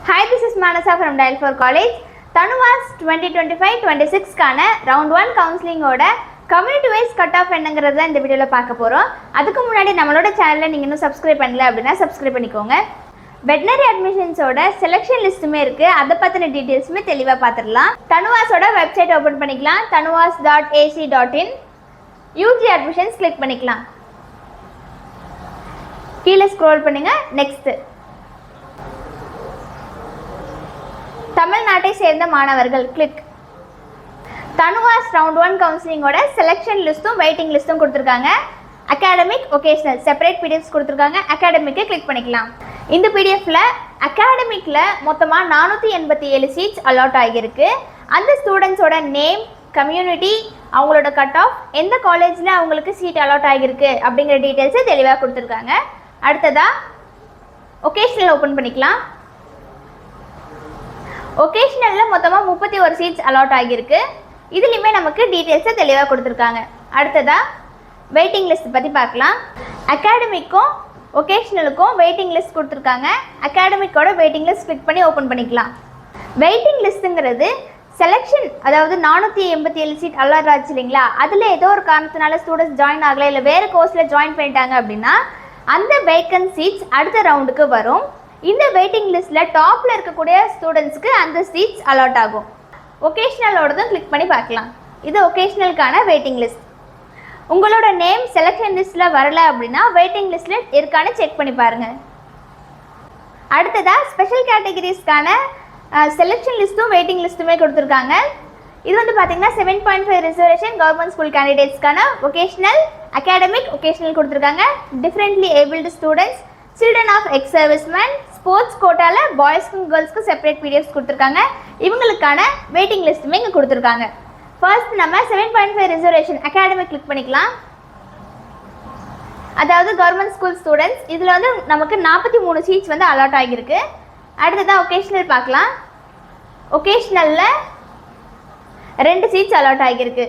Hi, this is Manasa from Dial 4 College. Tanuvas 2025-26 கான round 1 கவுன்சிலிங்கோட community wise cut off என்னங்கிறத இந்த வீடியோவில் பார்க்க போகிறோம். அதுக்கு முன்னாடி நம்மளோட சேனலில் நீங்கள் இன்னும் சப்ஸ்கிரைப் பண்ணல அப்படின்னா சப்ஸ்கிரைப் பண்ணிக்கோங்க. வெட்னரி அட்மிஷன்ஸோட செலெக்ஷன் லிஸ்ட்டுமே இருக்குது. அதை பற்றின டீட்டெயில்ஸுமே தெளிவாக பார்த்துடலாம். தனுவாஸோட வெப்சைட் ஓப்பன் பண்ணிக்கலாம். tanuvas.ac.in யூஜி அட்மிஷன்ஸ் கிளிக் பண்ணிக்கலாம். கீழே ஸ்க்ரோல் பண்ணுங்கள். நெக்ஸ்ட்டு தமிழ்நாட்டை சேர்ந்த மாணவர்கள் கிளிக். தனுவாஸ் ரவுண்ட் 1 கவுன்சிலிங்கோட செலெக்ஷன் லிஸ்ட்டும் வெயிட்டிங் லிஸ்ட்டும் கொடுத்துருக்காங்க. அகாடமிக் ஒகேஷனல் செப்பரேட் பிடிஎஃப்ஸ் கொடுத்துருக்காங்க. அகாடமிக்கை கிளிக் பண்ணிக்கலாம். இந்த பிடிஎஃப்பில் அகாடமிக்கில் மொத்தமாக 487 சீட்ஸ் அலாட் ஆகியிருக்கு. அந்த ஸ்டூடெண்ட்ஸோட நேம், கம்யூனிட்டி, அவங்களோட கட் ஆஃப், எந்த காலேஜில் அவங்களுக்கு சீட் அலாட் ஆகியிருக்கு அப்படிங்கிற டீட்டெயில்ஸை தெளிவாக கொடுத்துருக்காங்க. அடுத்ததாக ஒகேஷனல் ஓப்பன் பண்ணிக்கலாம். ஒகேஷனலில் மொத்தமாக 31 சீட்ஸ் அலாட் ஆகியிருக்கு. இதுலேயுமே நமக்கு டீட்டெயில்ஸை தெளிவாக கொடுத்துருக்காங்க. அடுத்ததாக வெயிட்டிங் லிஸ்ட் பற்றி பார்க்கலாம். அகாடமிக்கும் ஒகேஷனலுக்கும் வெயிட்டிங் லிஸ்ட் கொடுத்துருக்காங்க. அகாடமிக்கோட வெயிட்டிங் லிஸ்ட் கிளிக் பண்ணி ஓப்பன் பண்ணிக்கலாம். வெயிட்டிங் லிஸ்ட்டுங்கிறது செலெக்ஷன், அதாவது 487 சீட் அலாட் ஆச்சு இல்லைங்களா, அதில் ஏதோ ஒரு காரணத்தினால ஸ்டூடெண்ட்ஸ் ஜாயின் ஆகலை, இல்லை வேறு கோர்ஸில் ஜாயின் பண்ணிட்டாங்க அப்படின்னா அந்த வேக்கன்ட் சீட்ஸ் அடுத்த ரவுண்டுக்கு வரும். இந்த வெயிட்டிங் லிஸ்ட்டில் டாப்பில் இருக்கக்கூடிய ஸ்டூடெண்ட்ஸ்க்கு அந்த சீட்ஸ் அலாட் ஆகும். ஒகேஷ்னலோடதும் கிளிக் பண்ணி பார்க்கலாம். இது ஒகேஷ்னலுக்கான வெயிட்டிங் லிஸ்ட். உங்களோட நேம் செலெக்ஷன் லிஸ்ட்டில் வரலை அப்படின்னா வெயிட்டிங் லிஸ்ட்டில் இருக்கான்னு செக் பண்ணி பாருங்கள். அடுத்ததாக ஸ்பெஷல் கேட்டகரிஸ்க்கான செலெக்ஷன் லிஸ்ட்டும் வெயிட்டிங் லிஸ்ட்டுமே கொடுத்துருக்காங்க. இது வந்து பார்த்தீங்கன்னா 7.5 ரிசர்வேஷன் கவர்மெண்ட் ஸ்கூல் கேண்டிடேட்ஸ்க்கான ஒகேஷ்னல், அகாடமிக், ஒகேஷ்னல் கொடுத்துருக்காங்க. Differently abled students, children of ex serviceman, sports கோட்டாவில் பாய்ஸ்க்கும் கேர்ள்ஸ்க்கும் செப்பரேட் பிடிஎஃப்ஸ் கொடுத்துருக்காங்க. இவங்களுக்கான வெயிட்டிங் லிஸ்ட்டுமே இங்கே கொடுத்துருக்காங்க. ஃபர்ஸ்ட் நம்ம 7.5 ரிசர்வேஷன் அகாடமிக் கிளிக் பண்ணிக்கலாம். அதாவது கவர்மெண்ட் ஸ்கூல் ஸ்டூடெண்ட்ஸ், இதில் வந்து நமக்கு 43 சீட்ஸ் வந்து அலாட் ஆகியிருக்கு. அடுத்ததான் ஒகேஷ்னல் பார்க்கலாம். ஒகேஷ்னலில் 2 சீட்ஸ் அலாட் ஆகியிருக்கு.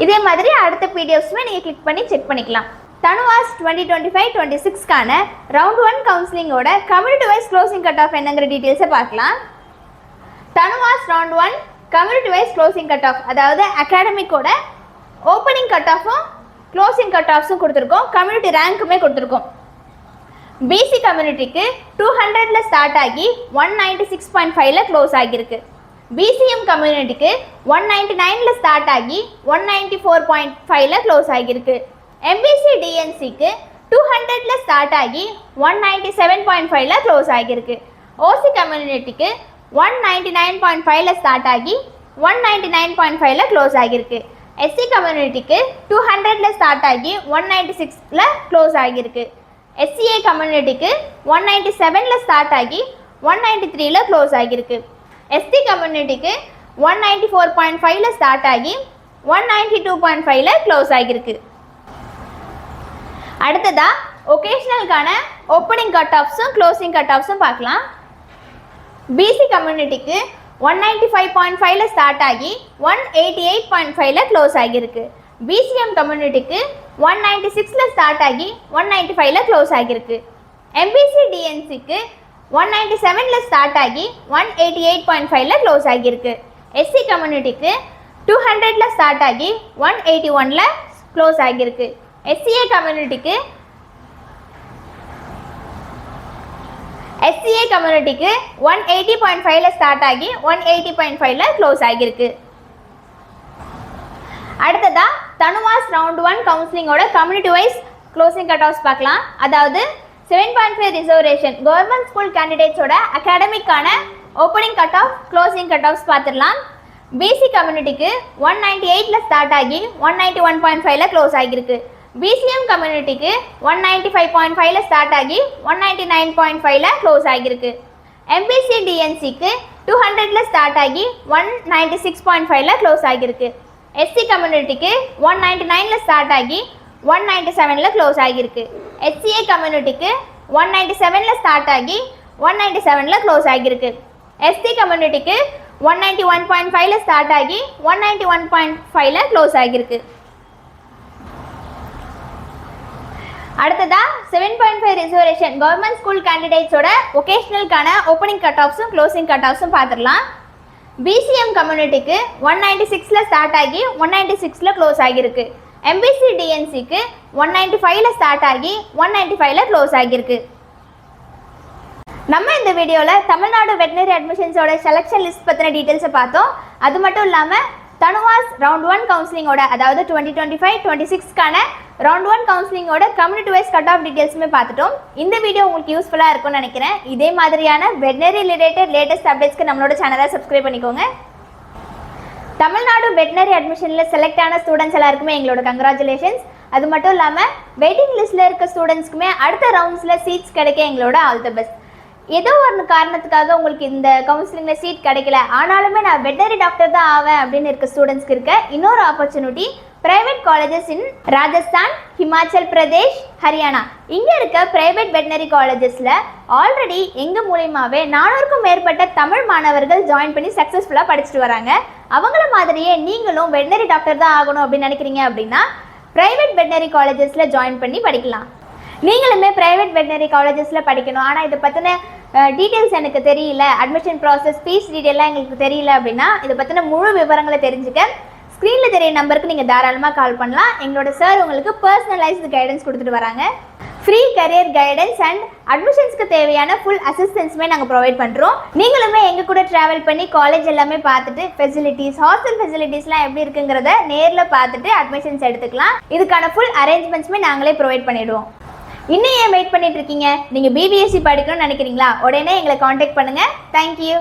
இதே மாதிரி அடுத்த பிடிஎஃப்ஸுமே நீங்கள் கிளிக் பண்ணி செக் பண்ணிக்கலாம். தனுவாஸ் 2025-26 கான ரவுண்ட் 1 கவுன்சிலிங்கோட community wise closing cut off என்னங்கிற டீட்டெயில்ஸை பார்க்கலாம். TANUVAS round 1 community wise closing cut off, அதாவது அகாடமிக்கோட ஓப்பனிங் கட் ஆஃபும் க்ளோசிங் கட் ஆஃப்ஸும் கொடுத்துருக்கோம். கம்யூனிட்டி ரேங்க்குமே கொடுத்துருக்கோம். பிசி கம்யூனிட்டிக்கு 200ல் ஸ்டார்ட் ஆகி 196.5ல் க்ளோஸ் ஆகியிருக்கு. பிசிஎம் கம்யூனிட்டிக்கு 199ல் ஸ்டார்ட் ஆகி 194.5ல் க்ளோஸ் ஆகியிருக்கு. எம்பிசி டிஎன்சிக்கு 200ல் ஸ்டார்ட் ஆகி 197.5ல் க்ளோஸ் ஆகியிருக்கு. ஓசி கம்யூனிட்டிக்கு 199.5ல் ஸ்டார்ட் ஆகி 199.5ல் க்ளோஸ் ஆகியிருக்கு. எஸ்சி கம்யூனிட்டிக்கு 200ல் ஸ்டார்ட் ஆகி 196ல் க்ளோஸ் ஆகியிருக்கு. எஸ்சிஏ கம்யூனிட்டிக்கு 197ல் ஸ்டார்ட் ஆகி 193ல் க்ளோஸ் ஆகியிருக்கு. எஸ்டி கம்யூனிட்டிக்கு 194.5ல் ஸ்டார்ட் ஆகி 192.5ல் க்ளோஸ் ஆகியிருக்கு. அடுத்ததாக ஒகேஷ்னலுக்கான ஓப்பனிங் கட் ஆஃப்ஸும் க்ளோசிங் கட் ஆஃப்ஸும் பார்க்கலாம். பிசி கம்யூனிட்டிக்கு 195.5ல் ஸ்டார்ட் ஆகி 188.5ல் க்ளோஸ் ஆகியிருக்கு. பிசிஎம் கம்யூனிட்டிக்கு 196ல் ஸ்டார்ட் ஆகி 195ல் க்ளோஸ் ஆகியிருக்கு. எம்பிசி டிஎன்சிக்கு 197ல் ஸ்டார்ட் ஆகி 188.5ல் க்ளோஸ் ஆகியிருக்கு. எஸ்சி கம்யூனிட்டிக்கு 200ல் ஸ்டார்ட் ஆகி 181ல் க்ளோஸ் ஆகியிருக்கு. எஸ்சிஏ கம்யூனிட்டிக்கு 180.5ல் ஸ்டார்ட் ஆகி 180.5ல் க்ளோஸ் ஆகியிருக்கு. அடுத்ததாக தனுவாஸ் ரவுண்ட் 1 கவுன்சிலிங்கோட community wise closing cut offs பார்க்கலாம். அதாவது 7.5 ரிசர்வேஷன் கவர்மெண்ட் ஸ்கூல் கேண்டிடேட்ஸோட அகாடமிக்கான opening cut off, closing cut offs பார்த்துடலாம். பிசி கம்யூனிட்டிக்கு 198ல் ஸ்டார்ட் ஆகி 191.5ல் க்ளோஸ் ஆகியிருக்கு. பிசிஎம் கம்யூனிட்டிக்கு 195.5ல் ஸ்டார்ட் ஆகி 199.5ல் க்ளோஸ் ஆகியிருக்கு. எம்பிசி டிஎன்சிக்கு 200ல் ஸ்டார்ட் ஆகி 196.5ல் க்ளோஸ் ஆகியிருக்கு. எஸ்சி கம்யூனிட்டிக்கு 199ல் ஸ்டார்ட் ஆகி 197ல் க்ளோஸ் ஆகியிருக்கு. எஸ்சிஏ கம்யூனிட்டிக்கு 197ல் ஸ்டார்ட் ஆகி 197ல் க்ளோஸ் ஆகியிருக்கு. எஸ்டி கம்யூனிட்டிக்கு 191.5ல் ஸ்டார்ட் ஆகி 191.5ல் க்ளோஸ் ஆகியிருக்கு. அடுத்ததா 7.5 ரிசர்வேஷன் கவர்மெண்ட் ஸ்கூல் கேண்டிடேட்ஸோட ஒகேஷனலுக்கான ஓப்பனிங் கட் ஆஃப்ஸும் க்ளோசிங் கட் ஆஃப்ஸும் பார்த்துடலாம். பிசிஎம் கம்யூனிட்டிக்கு 196ல் ஸ்டார்ட் ஆகி 196ல் க்ளோஸ் ஆகியிருக்கு. எம்பிசி டிஎன்சிக்கு 195ல் ஸ்டார்ட் ஆகி 195ல் க்ளோஸ் ஆகியிருக்கு. நம்ம இந்த வீடியோவில் தமிழ்நாடு வெட்டினரி அட்மிஷன்ஸோட செலெக்ஷன் லிஸ்ட் பற்றின டீட்டெயில்ஸை பார்த்தோம். அது மட்டும் இல்லாமல் தனுவாஸ் ரவுண்ட் 1 கவுன்சிலிங்கோட அதாவது 2025-26க்கான ரவுண்ட் 1 கவுன்சிலிங்கோட கம்யூனிட்டி வைஸ் கட் ஆஃப் டீட்டெயில்ஸுமே பார்த்துட்டோம். இந்த வீடியோ உங்களுக்கு யூஸ்ஃபுல்லாக இருக்கும்னு நினைக்கிறேன். இதே மாதிரியான வெட்டினரி ரிலேட்டட் லேட்டஸ்ட் அப்டேட்ஸ்க்கு நம்மளோட சேனலை சப்ஸ்கிரைப் பண்ணிக்கோங்க. தமிழ்நாடு வெட்டினரி அட்மிஷனில் செலக்ட் ஆன ஸ்டூடெண்ட்ஸ் எல்லாருக்குமே எங்களோட கங்க்ராச்சுலேஷன்ஸ். அது மட்டும் இல்லாமல் வெயிட்டிங் லிஸ்ட்டில் இருக்க ஸ்டூடெண்ட்ஸ்க்குமே அடுத்த ரவுண்ட்ஸில் சீட்ஸ் கிடைக்க எங்களோட ஆல் தி பெஸ்ட். ஏதோ ஒரு காரணத்துக்காக உங்களுக்கு இந்த கவுன்சிலிங்கில் சீட் கிடைக்கல, ஆனாலுமே நான் வெட்டரி டாக்டர் தான் ஆவேன் அப்படின்னு இருக்க ஸ்டூடெண்ட்ஸ்க்கு இருக்க இன்னொரு ஆப்பர்ச்சுனிட்டி பிரைவேட் காலேஜஸ் இன் ராஜஸ்தான், ஹிமாச்சல் பிரதேஷ், ஹரியானா. இங்கே இருக்க பிரைவேட் வெட்டினரி காலேஜஸில் ஆல்ரெடி எங்கள் மூலியமாகவே 400க்கும் மேற்பட்ட தமிழ் மாணவர்கள் ஜாயின் பண்ணி சக்ஸஸ்ஃபுல்லாக படிச்சுட்டு வராங்க. அவங்கள மாதிரியே நீங்களும் வெட்டினரி டாக்டர் தான் ஆகணும் அப்படின்னு நினைக்கிறீங்க அப்படின்னா பிரைவேட் வெட்டினரி காலேஜஸில் ஜாயின் பண்ணி படிக்கலாம். நீங்களுமே பிரைவேட் வெட்டினரி காலேஜஸில் படிக்கணும், ஆனால் இதை பற்றின டீட்டெயில்ஸ் எனக்கு தெரியல, அட்மிஷன் ப்ராசஸ், ஃபீஸ் டீட்டெயிலாம் எங்களுக்கு தெரியல அப்படின்னா இதை பற்றின முழு விவரங்களை தெரிஞ்சுக்க ஸ்க்ரீனில் தெரிய நம்பருக்கு நீங்கள் தாராளமாக கால் பண்ணலாம். எங்களோட சார் உங்களுக்கு பர்சனலைஸ்டு கைடன்ஸ் கொடுத்துட்டு வராங்க. ஃப்ரீ கரியர் கைடன்ஸ் அண்ட் அட்மிஷன்ஸ்க்கு தேவையான ஃபுல் அசிஸ்டன்ஸுமே நாங்கள் ப்ரொவைட் பண்ணுறோம். நீங்களுமே எங்கள் கூட ட்ராவல் பண்ணி காலேஜ் எல்லாமே பார்த்துட்டு ஃபெசிலிட்டிஸ், ஹாஸ்டல் ஃபெசிலிட்டிஸ்லாம் எப்படி இருக்குங்கிறத நேரில் பார்த்துட்டு அட்மிஷன்ஸ் எடுத்துக்கலாம். இதுக்கான ஃபுல் அரேஞ்ச்மெண்ட்ஸுமே நாங்களே ப்ரொவைட் பண்ணிவிடுவோம். இன்னும் ஏன் வெயிட் பண்ணிட்டு இருக்கீங்க? நீங்கள் பிபிஎஸ்சி படிக்கணும்னு நினைக்கிறீங்களா? உடனே எங்களை காண்டாக்ட் பண்ணுங்கள். தேங்க்யூ.